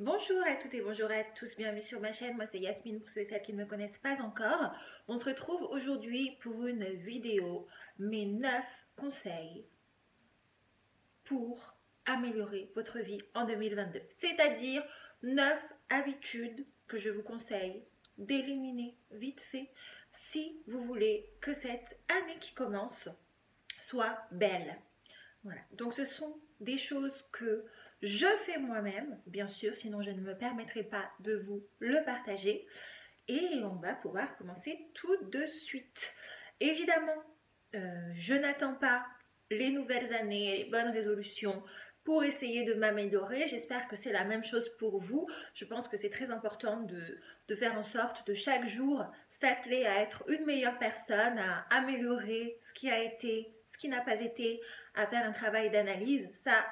Bonjour à toutes et bonjour à tous, bienvenue sur ma chaîne, moi c'est Yasmine pour ceux et celles qui ne me connaissent pas encore. On se retrouve aujourd'hui pour une vidéo, mes 9 conseils pour améliorer votre vie en 2022. C'est-à-dire 9 habitudes que je vous conseille d'éliminer vite fait si vous voulez que cette année qui commence soit belle. Voilà, donc ce sont des choses que je fais moi-même, bien sûr, sinon je ne me permettrai pas de vous le partager. Et on va pouvoir commencer tout de suite. Évidemment, je n'attends pas les nouvelles années, les bonnes résolutions pour essayer de m'améliorer. J'espère que c'est la même chose pour vous. Je pense que c'est très important de faire en sorte de chaque jour s'atteler à être une meilleure personne, à améliorer ce qui a été, ce qui n'a pas été, à faire un travail d'analyse. Ça,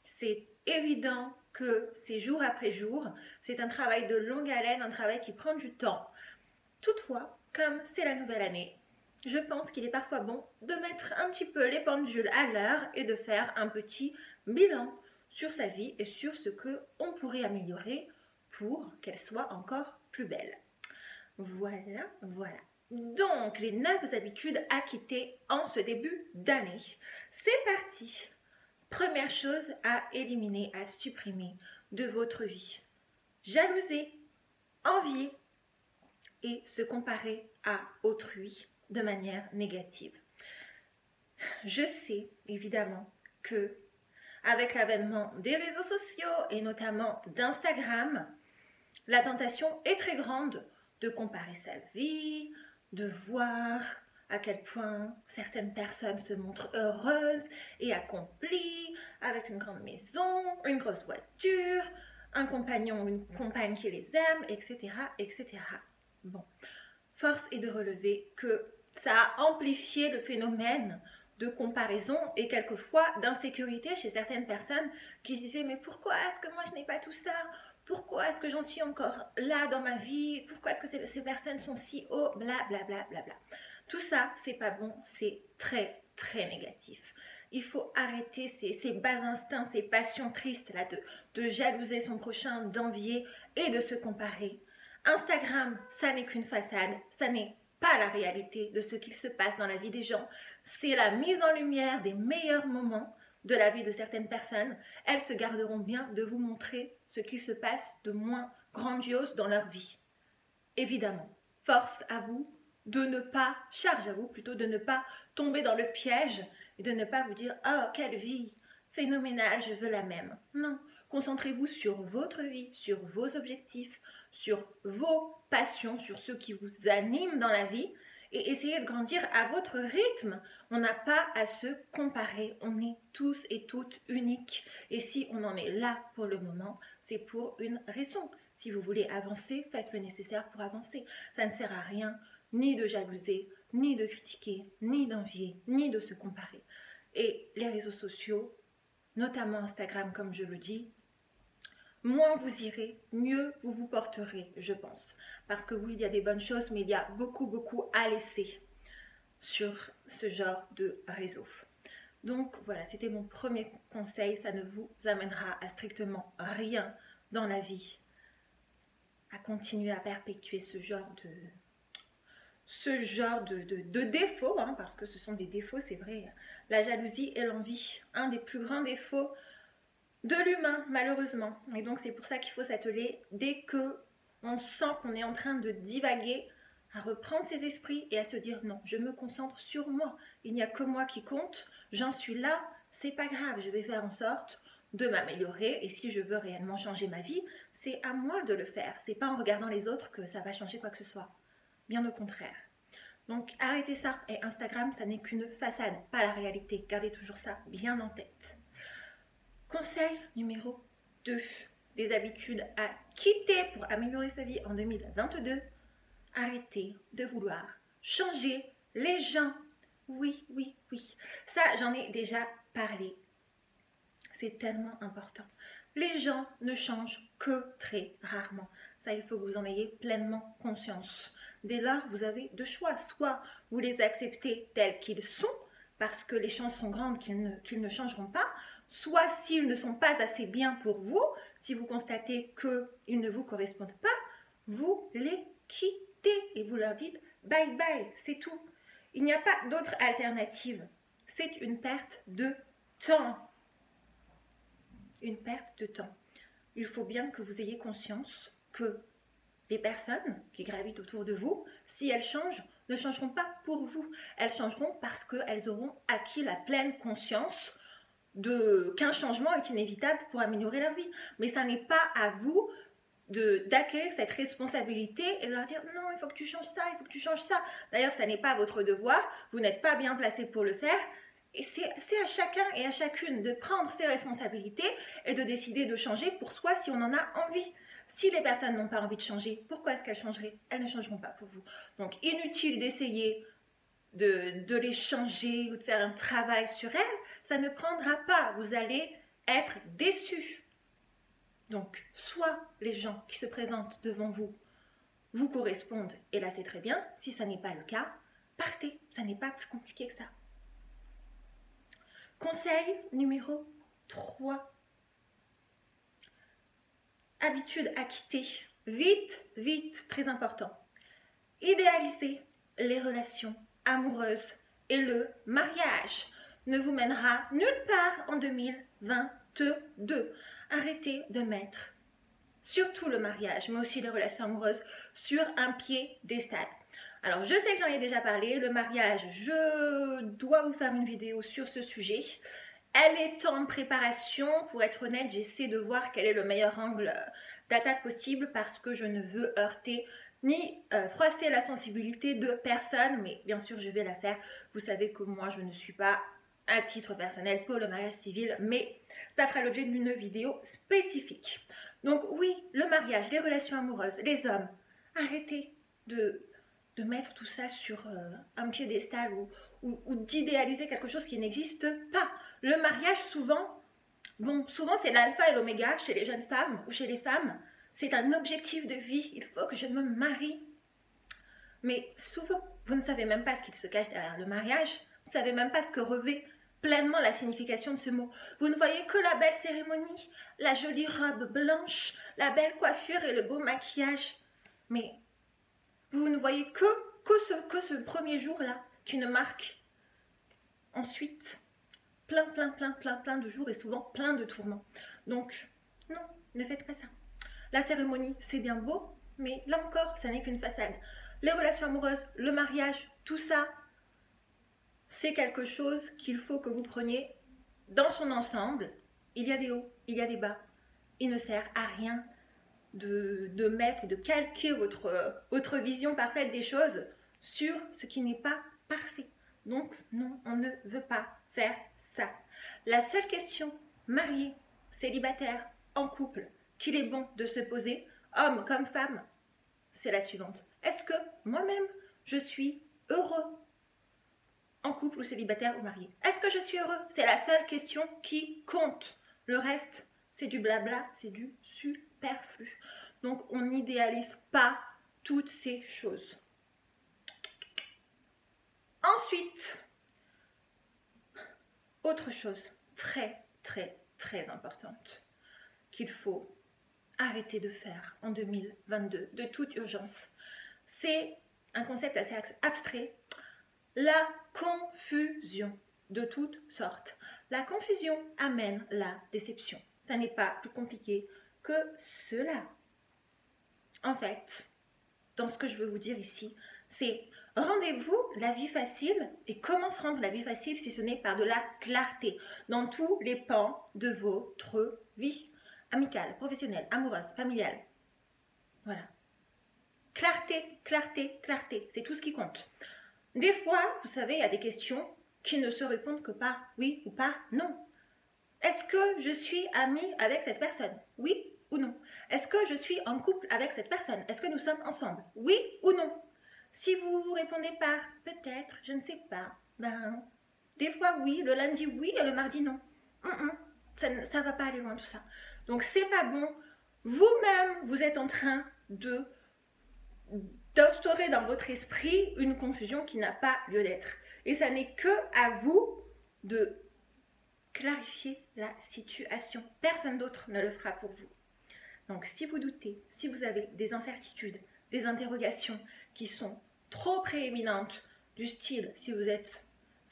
c'est évident que c'est jour après jour. C'est un travail de longue haleine, un travail qui prend du temps. Toutefois, comme c'est la nouvelle année, je pense qu'il est parfois bon de mettre un petit peu les pendules à l'heure et de faire un petit bilan sur sa vie et sur ce qu'on pourrait améliorer pour qu'elle soit encore plus belle. Voilà, voilà. Donc, les 9 habitudes à quitter en ce début d'année. C'est parti. Première chose à éliminer, à supprimer de votre vie. Jalouser, envier et se comparer à autrui de manière négative. Je sais évidemment que avec l'avènement des réseaux sociaux et notamment d'Instagram, la tentation est très grande de comparer sa vie, de voir à quel point certaines personnes se montrent heureuses et accomplies, avec une grande maison, une grosse voiture, un compagnon ou une compagne qui les aime, etc., etc. Bon, force est de relever que ça a amplifié le phénomène de comparaison et quelquefois d'insécurité chez certaines personnes qui se disaient mais pourquoi est-ce que moi je n'ai pas tout ça? Pourquoi est-ce que j'en suis encore là dans ma vie? Pourquoi est-ce que ces personnes sont si hauts? Bla bla bla bla bla. Tout ça, c'est pas bon, c'est très très négatif. Il faut arrêter ces bas instincts, ces passions tristes là de jalouser son prochain, d'envier et de se comparer. Instagram, ça n'est qu'une façade, ça n'est pas la réalité de ce qu'il se passe dans la vie des gens. C'est la mise en lumière des meilleurs moments de la vie de certaines personnes. Elles se garderont bien de vous montrer ce qui se passe de moins grandiose dans leur vie. Évidemment, force à vous de ne pas, charge à vous plutôt de ne pas tomber dans le piège et de ne pas vous dire « Oh, quelle vie phénoménale, je veux la même ». Non, concentrez-vous sur votre vie, sur vos objectifs, sur vos passions, sur ce qui vous anime dans la vie et essayez de grandir à votre rythme. On n'a pas à se comparer, on est tous et toutes uniques et si on en est là pour le moment, c'est pour une raison. Si vous voulez avancer, faites le nécessaire pour avancer. Ça ne sert à rien ni de jalouser, ni de critiquer, ni d'envier, ni de se comparer. Et les réseaux sociaux, notamment Instagram comme je le dis, moins vous irez, mieux vous vous porterez, je pense. Parce que oui, il y a des bonnes choses, mais il y a beaucoup à laisser sur ce genre de réseau. Donc voilà, c'était mon premier conseil, ça ne vous amènera à strictement rien dans la vie, à continuer à perpétuer ce genre de défauts, hein, parce que ce sont des défauts, c'est vrai, la jalousie et l'envie, un des plus grands défauts de l'humain, malheureusement. Et donc c'est pour ça qu'il faut s'atteler dès que on sent qu'on est en train de divaguer, à reprendre ses esprits et à se dire non, je me concentre sur moi, il n'y a que moi qui compte, j'en suis là, c'est pas grave, je vais faire en sorte de m'améliorer et si je veux réellement changer ma vie, c'est à moi de le faire, c'est pas en regardant les autres que ça va changer quoi que ce soit, bien au contraire. Donc arrêtez ça et Instagram, ça n'est qu'une façade, pas la réalité, gardez toujours ça bien en tête. Conseil numéro 2, des habitudes à quitter pour améliorer sa vie en 2022. Arrêtez de vouloir changer les gens. Oui. Ça, j'en ai déjà parlé. C'est tellement important. Les gens ne changent que très rarement. Ça, il faut que vous en ayez pleinement conscience. Dès lors, vous avez deux choix. Soit vous les acceptez tels qu'ils sont, parce que les chances sont grandes qu'ils ne changeront pas, soit s'ils ne sont pas assez bien pour vous, si vous constatez qu'ils ne vous correspondent pas, vous les quittez et vous leur dites bye bye, c'est tout. Il n'y a pas d'autre alternative. C'est une perte de temps. Une perte de temps. Il faut bien que vous ayez conscience que les personnes qui gravitent autour de vous, si elles changent, ne changeront pas pour vous. Elles changeront parce qu'elles auront acquis la pleine conscience qu'un changement est inévitable pour améliorer leur vie. Mais ça n'est pas à vous d'acquérir cette responsabilité et de leur dire non, il faut que tu changes ça, il faut que tu changes ça. D'ailleurs, ça n'est pas votre devoir, vous n'êtes pas bien placé pour le faire. Et c'est à chacun et à chacune de prendre ses responsabilités et de décider de changer pour soi si on en a envie. Si les personnes n'ont pas envie de changer, pourquoi est-ce qu'elles changeraient? Elles ne changeront pas pour vous. Donc, inutile d'essayer de les changer ou de faire un travail sur elles, ça ne prendra pas. Vous allez être déçus. Donc, soit les gens qui se présentent devant vous vous correspondent, et là c'est très bien. Si ça n'est pas le cas, partez. Ça n'est pas plus compliqué que ça. Conseil numéro 3. Habitude à quitter. Vite, vite, très important. Idéaliser les relations amoureuses et le mariage ne vous mènera nulle part en 2022. Arrêtez de mettre, surtout le mariage, mais aussi les relations amoureuses, sur un piédestal. Alors, je sais que j'en ai déjà parlé, le mariage, je dois vous faire une vidéo sur ce sujet. Elle est en préparation, pour être honnête, j'essaie de voir quel est le meilleur angle d'attaque possible parce que je ne veux heurter ni froisser la sensibilité de personne, mais bien sûr je vais la faire. Vous savez que moi je ne suis pas à titre personnel pour le mariage civil, mais ça fera l'objet d'une vidéo spécifique. Donc oui, le mariage, les relations amoureuses, les hommes, arrêtez de mettre tout ça sur un piédestal ou d'idéaliser quelque chose qui n'existe pas. Le mariage, souvent c'est l'alpha et l'oméga chez les jeunes femmes ou chez les femmes. C'est un objectif de vie, il faut que je me marie. Mais souvent, vous ne savez même pas ce qu'il se cache derrière le mariage. Vous ne savez même pas ce que revêt pleinement la signification de ce mot. Vous ne voyez que la belle cérémonie, la jolie robe blanche, la belle coiffure et le beau maquillage. Mais vous ne voyez que ce premier jour-là qui ne marque ensuite plein de jours et souvent plein de tourments. Donc, non, ne faites pas ça. La cérémonie, c'est bien beau, mais là encore, ça n'est qu'une façade. Les relations amoureuses, le mariage, tout ça, c'est quelque chose qu'il faut que vous preniez dans son ensemble. Il y a des hauts, il y a des bas. Il ne sert à rien de mettre, de calquer votre vision parfaite des choses sur ce qui n'est pas parfait. Donc, non, on ne veut pas faire ça. La seule question, marié, célibataire, en couple, qu'il est bon de se poser, homme comme femme, c'est la suivante. Est-ce que moi-même, je suis heureux en couple ou célibataire ou marié? Est-ce que je suis heureux? C'est la seule question qui compte. Le reste, c'est du blabla, c'est du superflu. Donc, on n'idéalise pas toutes ces choses. Ensuite, autre chose très importante qu'il faut arrêter de faire en 2022 de toute urgence, c'est un concept assez abstrait, la confusion de toutes sortes. La confusion amène la déception. Ça n'est pas plus compliqué que cela. En fait, dans ce que je veux vous dire ici, c'est rendez-vous la vie facile. Et comment se rendre la vie facile si ce n'est par de la clarté dans tous les pans de votre vie amicale, professionnelle, amoureuse, familiale. Voilà. Clarté, c'est tout ce qui compte. Des fois, vous savez, il y a des questions qui ne se répondent que par oui ou par non. Est-ce que je suis amie avec cette personne? Oui ou non? Est-ce que je suis en couple avec cette personne? Est-ce que nous sommes ensemble? Oui ou non? Si vous répondez par peut-être, je ne sais pas, ben, des fois oui, le lundi oui et le mardi non. Ça ne va pas aller loin tout ça. Donc c'est pas bon. Vous-même, vous êtes en train d'instaurer dans votre esprit une confusion qui n'a pas lieu d'être. Et ça n'est que à vous de clarifier la situation. Personne d'autre ne le fera pour vous. Donc si vous doutez, si vous avez des incertitudes, des interrogations qui sont trop prééminentes, du style si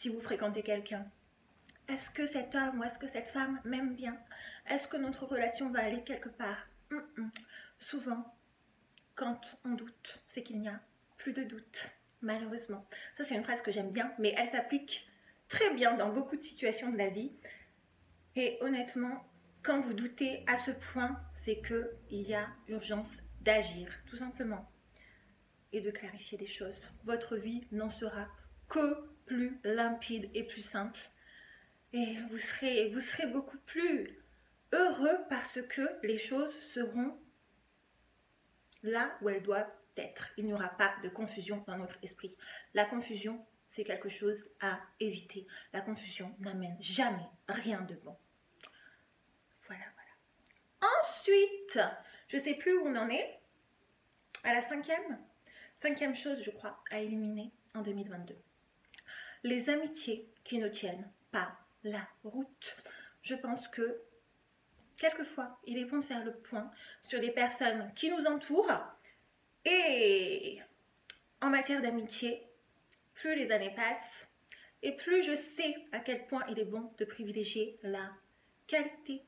vous fréquentez quelqu'un, est-ce que cet homme ou est-ce que cette femme m'aime bien? Est-ce que notre relation va aller quelque part? Souvent, quand on doute, c'est qu'il n'y a plus de doute, malheureusement. Ça, c'est une phrase que j'aime bien, mais elle s'applique très bien dans beaucoup de situations de la vie. Et honnêtement, quand vous doutez à ce point, c'est qu'il y a urgence d'agir, tout simplement, et de clarifier les choses. Votre vie n'en sera que plus limpide et plus simple. Et vous serez beaucoup plus heureux parce que les choses seront là où elles doivent être. Il n'y aura pas de confusion dans notre esprit. La confusion, c'est quelque chose à éviter. La confusion n'amène jamais rien de bon. Voilà. Ensuite, je ne sais plus où on en est. À la cinquième chose, je crois, à éliminer en 2022. Les amitiés qui ne tiennent pas la route. Je pense que quelquefois, il est bon de faire le point sur les personnes qui nous entourent. Et en matière d'amitié, plus les années passent et plus je sais à quel point il est bon de privilégier la qualité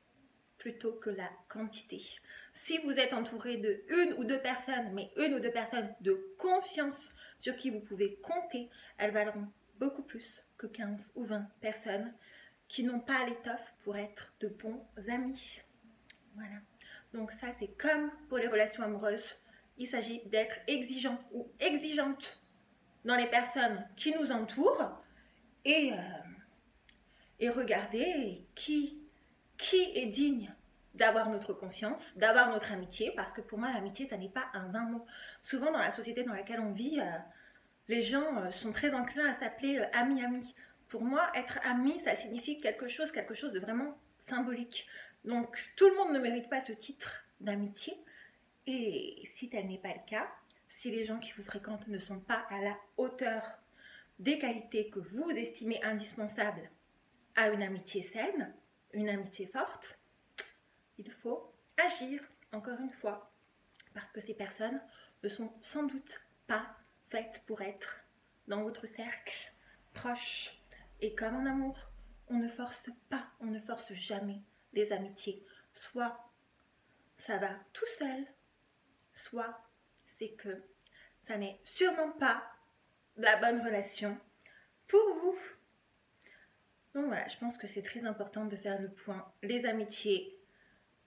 plutôt que la quantité. Si vous êtes entouré de une ou deux personnes, mais une ou deux personnes de confiance sur qui vous pouvez compter, elles valeront beaucoup plus que 15 ou 20 personnes qui n'ont pas l'étoffe pour être de bons amis. Voilà. Donc ça, c'est comme pour les relations amoureuses. Il s'agit d'être exigeant ou exigeante dans les personnes qui nous entourent et regarder qui est digne d'avoir notre confiance, d'avoir notre amitié, parce que pour moi, l'amitié, ça n'est pas un vain mot. Souvent, dans la société dans laquelle on vit, les gens sont très enclins à s'appeler ami-ami. Pour moi, être ami, ça signifie quelque chose de vraiment symbolique. Donc, tout le monde ne mérite pas ce titre d'amitié. Et si tel n'est pas le cas, si les gens qui vous fréquentent ne sont pas à la hauteur des qualités que vous estimez indispensables à une amitié saine, une amitié forte, il faut agir, encore une fois, parce que ces personnes ne sont sans doute pas faites pour être dans votre cercle proche. Et comme en amour, on ne force pas, on ne force jamais les amitiés. Soit ça va tout seul, soit c'est que ça n'est sûrement pas la bonne relation pour vous. Donc voilà, je pense que c'est très important de faire le point. Les amitiés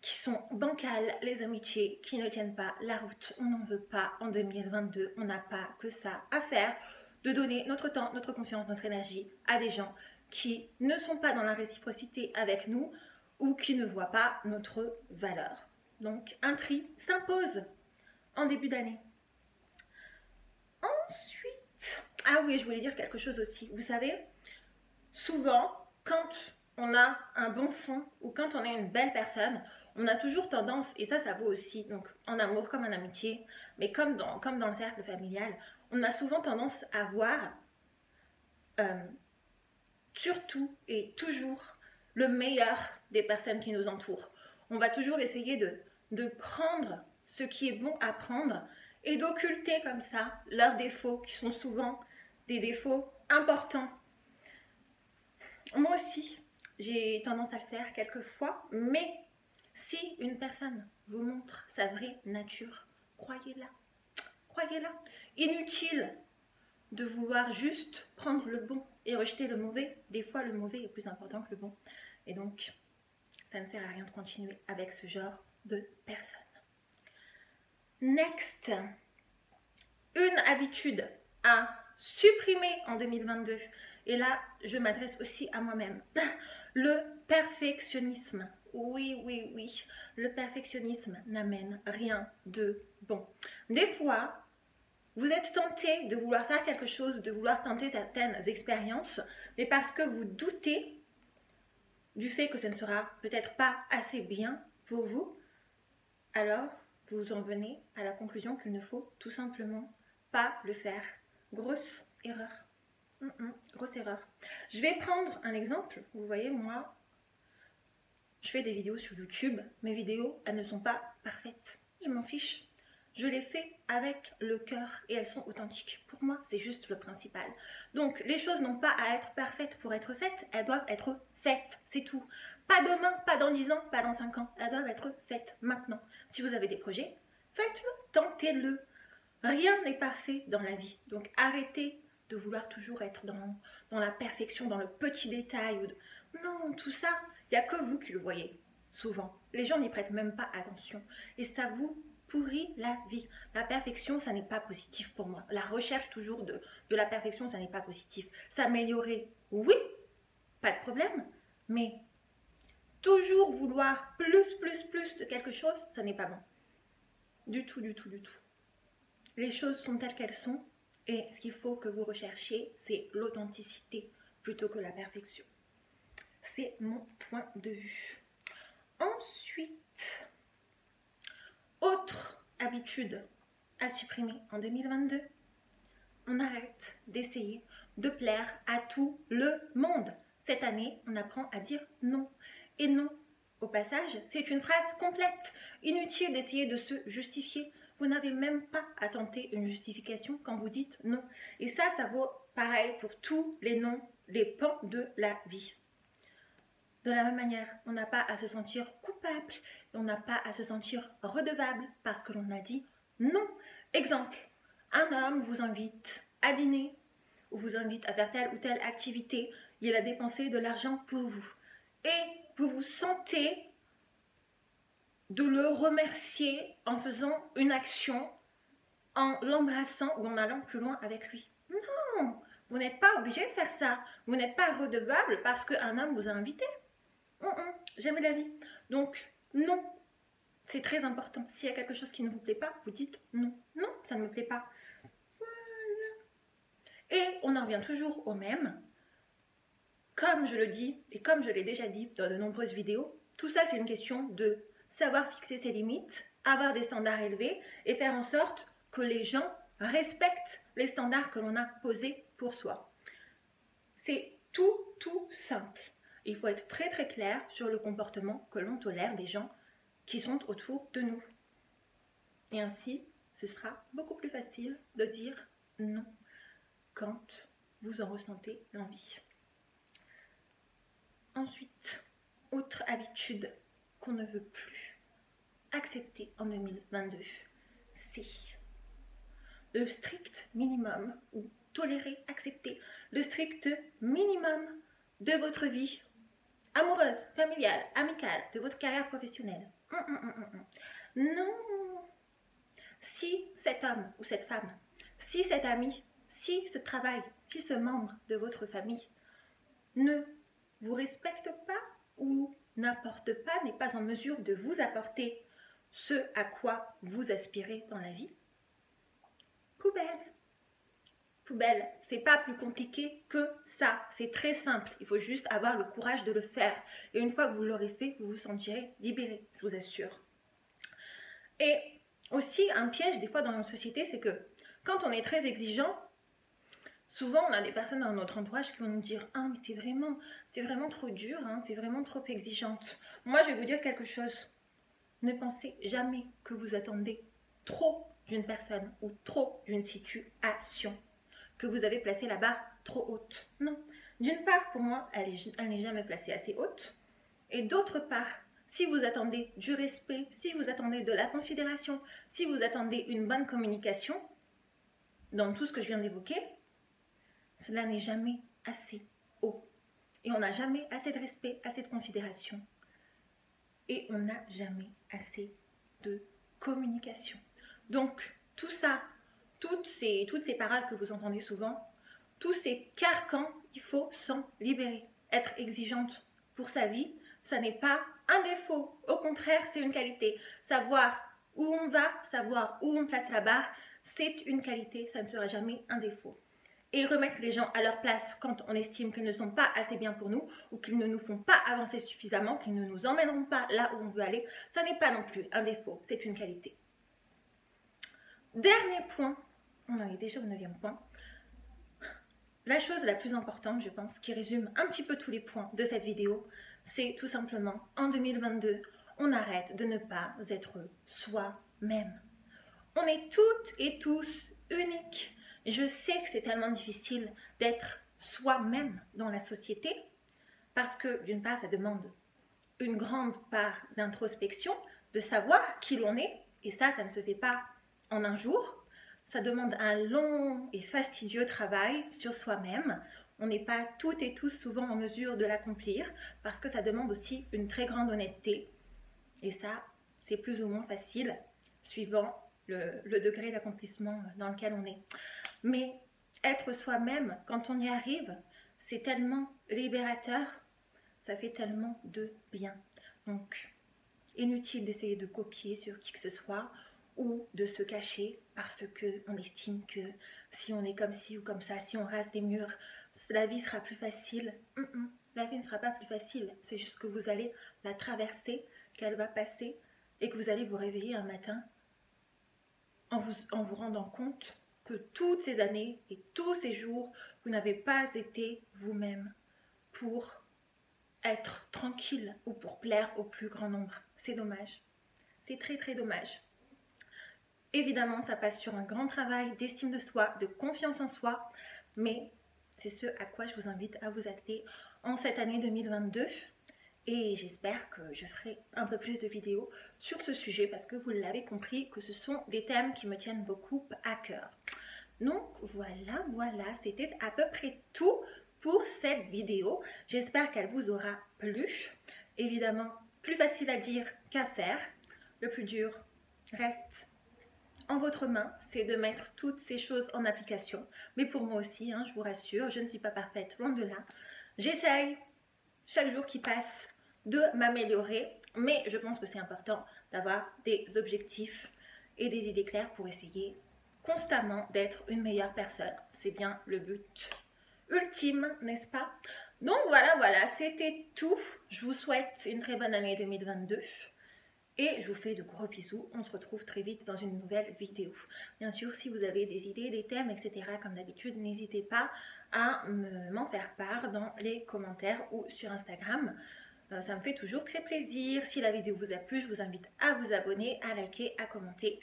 qui sont bancales, les amitiés qui ne tiennent pas la route, on n'en veut pas en 2022. On n'a pas que ça à faire, de donner notre temps, notre confiance, notre énergie à des gens qui ne sont pas dans la réciprocité avec nous ou qui ne voient pas notre valeur. Donc un tri s'impose en début d'année. Ensuite, ah oui, je voulais dire quelque chose aussi. Vous savez, souvent, quand on a un bon fond ou quand on est une belle personne, on a toujours tendance, et ça vaut aussi donc en amour comme en amitié, mais comme dans le cercle familial, on a souvent tendance à voir surtout et toujours le meilleur des personnes qui nous entourent. On va toujours essayer de prendre ce qui est bon à prendre et d'occulter comme ça leurs défauts qui sont souvent des défauts importants. Moi aussi, j'ai tendance à le faire quelquefois, mais si une personne vous montre sa vraie nature, croyez-la. Croyez-la. Inutile de vouloir juste prendre le bon et rejeter le mauvais. Des fois, le mauvais est plus important que le bon. Et donc, ça ne sert à rien de continuer avec ce genre de personnes. Next, une habitude à supprimer en 2022. Et là, je m'adresse aussi à moi-même. Le perfectionnisme. Oui. Le perfectionnisme n'amène rien de bon. Des fois, vous êtes tenté de vouloir faire quelque chose, de vouloir tenter certaines expériences, mais parce que vous doutez du fait que ça ne sera peut-être pas assez bien pour vous, alors vous en venez à la conclusion qu'il ne faut tout simplement pas le faire. Grosse erreur. Grosse erreur. Je vais prendre un exemple. Vous voyez, moi, je fais des vidéos sur YouTube. Mes vidéos, elles ne sont pas parfaites. Je m'en fiche. Je les fais avec le cœur et elles sont authentiques. Pour moi, c'est juste le principal. Donc, les choses n'ont pas à être parfaites pour être faites. Elles doivent être faites. C'est tout. Pas demain, pas dans 10 ans, pas dans 5 ans. Elles doivent être faites maintenant. Si vous avez des projets, faites-le, tentez-le. Rien n'est parfait dans la vie. Donc, arrêtez de vouloir toujours être dans la perfection, dans le petit détail. Non, tout ça, il n'y a que vous qui le voyez, souvent. Les gens n'y prêtent même pas attention. Et ça vous pourrit la vie. La perfection, ça n'est pas positif pour moi. La recherche toujours de la perfection, ça n'est pas positif. S'améliorer, oui, pas de problème. Mais toujours vouloir plus de quelque chose, ça n'est pas bon. Du tout, du tout, du tout. Les choses sont telles qu'elles sont. Et ce qu'il faut que vous recherchiez, c'est l'authenticité plutôt que la perfection. C'est mon point de vue. Ensuite, autre habitude à supprimer en 2022, on arrête d'essayer de plaire à tout le monde. Cette année, on apprend à dire non. Et non, au passage, c'est une phrase complète. Inutile d'essayer de se justifier. Vous n'avez même pas à tenter une justification quand vous dites non. Et ça vaut pareil pour tous les non, les pans de la vie. De la même manière, on n'a pas à se sentir coupable, on n'a pas à se sentir redevable parce que l'on a dit non. Exemple, un homme vous invite à dîner ou vous invite à faire telle ou telle activité, il a dépensé de l'argent pour vous. Et vous vous sentez de le remercier en faisant une action, en l'embrassant ou en allant plus loin avec lui. Non, vous n'êtes pas obligé de faire ça. Vous n'êtes pas redevable parce qu'un homme vous a invité. Jamais la vie. Donc, non. C'est très important. S'il y a quelque chose qui ne vous plaît pas, vous dites non. Non, ça ne me plaît pas. Voilà. Et on en revient toujours au même. Comme je le dis, et comme je l'ai déjà dit dans de nombreuses vidéos, tout ça c'est une question de savoir fixer ses limites, avoir des standards élevés et faire en sorte que les gens respectent les standards que l'on a posés pour soi. C'est tout simple. Il faut être très clair sur le comportement que l'on tolère des gens qui sont autour de nous. Et ainsi, ce sera beaucoup plus facile de dire non quand vous en ressentez l'envie. Ensuite, autre habitude qu'on ne veut plus accepter en 2022, c'est le strict minimum, ou tolérer, accepter le strict minimum de votre vie amoureuse, familiale, amicale, de votre carrière professionnelle. Non. Si cet homme ou cette femme, si cet ami, si ce travail, si ce membre de votre famille ne vous respecte pas ou n'apporte pas, n'est pas en mesure de vous apporter ce à quoi vous aspirez dans la vie, poubelle. Poubelle, c'est pas plus compliqué que ça, c'est très simple, il faut juste avoir le courage de le faire. Et une fois que vous l'aurez fait, vous vous sentirez libéré, je vous assure. Et aussi, un piège des fois dans notre société, c'est que quand on est très exigeant, souvent on a des personnes dans notre entourage qui vont nous dire « Ah, mais t'es vraiment trop dure, hein, t'es vraiment trop exigeante. » Moi, je vais vous dire quelque chose. Ne pensez jamais que vous attendez trop d'une personne ou trop d'une situation, que vous avez placé la barre trop haute. Non. D'une part, pour moi, elle n'est jamais placée assez haute. Et d'autre part, si vous attendez du respect, si vous attendez de la considération, si vous attendez une bonne communication, dans tout ce que je viens d'évoquer, cela n'est jamais assez haut. Et on n'a jamais assez de respect, assez de considération. Et on n'a jamais assez de communication. Donc, tout ça, toutes ces paroles que vous entendez souvent, tous ces carcans, il faut s'en libérer. Être exigeante pour sa vie, ça n'est pas un défaut. Au contraire, c'est une qualité. Savoir où on va, savoir où on place la barre, c'est une qualité, ça ne sera jamais un défaut. Et remettre les gens à leur place quand on estime qu'ils ne sont pas assez bien pour nous ou qu'ils ne nous font pas avancer suffisamment, qu'ils ne nous emmèneront pas là où on veut aller, ça n'est pas non plus un défaut, c'est une qualité. Dernier point, on en est déjà au 9e point, La chose la plus importante, je pense, qui résume un petit peu tous les points de cette vidéo, c'est tout simplement, en 2022, on arrête de ne pas être soi-même. On est toutes et tous uniques. Je sais que c'est tellement difficile d'être soi-même dans la société parce que, d'une part, ça demande une grande part d'introspection, de savoir qui l'on est, et ça ne se fait pas en un jour. Ça demande un long et fastidieux travail sur soi-même. On n'est pas toutes et tous souvent en mesure de l'accomplir parce que ça demande aussi une très grande honnêteté. Et ça, c'est plus ou moins facile suivant le degré d'accomplissement dans lequel on est. Mais être soi-même, quand on y arrive, c'est tellement libérateur, ça fait tellement de bien. Donc, inutile d'essayer de copier sur qui que ce soit ou de se cacher parce qu'on estime que si on est comme ci ou comme ça, si on rase des murs, la vie sera plus facile. La vie ne sera pas plus facile, c'est juste que vous allez la traverser, qu'elle va passer et que vous allez vous réveiller un matin en vous rendant compte que toutes ces années et tous ces jours, vous n'avez pas été vous-même pour être tranquille ou pour plaire au plus grand nombre. C'est dommage. C'est très dommage. Évidemment, ça passe sur un grand travail d'estime de soi, de confiance en soi, mais c'est ce à quoi je vous invite à vous atteler en cette année 2022. Et j'espère que je ferai un peu plus de vidéos sur ce sujet parce que vous l'avez compris que ce sont des thèmes qui me tiennent beaucoup à cœur. Donc voilà, c'était à peu près tout pour cette vidéo. J'espère qu'elle vous aura plu. Évidemment, plus facile à dire qu'à faire. Le plus dur reste en votre main, c'est de mettre toutes ces choses en application. Mais pour moi aussi, je vous rassure, je ne suis pas parfaite, loin de là. J'essaye, chaque jour qui passe, de m'améliorer. Mais je pense que c'est important d'avoir des objectifs et des idées claires pour essayer constamment d'être une meilleure personne. C'est bien le but ultime, n'est-ce pas? Donc voilà, c'était tout. Je vous souhaite une très bonne année 2022. Et je vous fais de gros bisous. On se retrouve très vite dans une nouvelle vidéo. Bien sûr, si vous avez des idées, des thèmes, etc. comme d'habitude, n'hésitez pas à m'en faire part dans les commentaires ou sur Instagram. Ça me fait toujours très plaisir. Si la vidéo vous a plu, je vous invite à vous abonner, à liker, à commenter.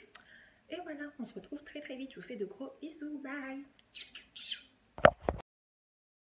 Et voilà, on se retrouve très vite. Je vous fais de gros bisous. Bye!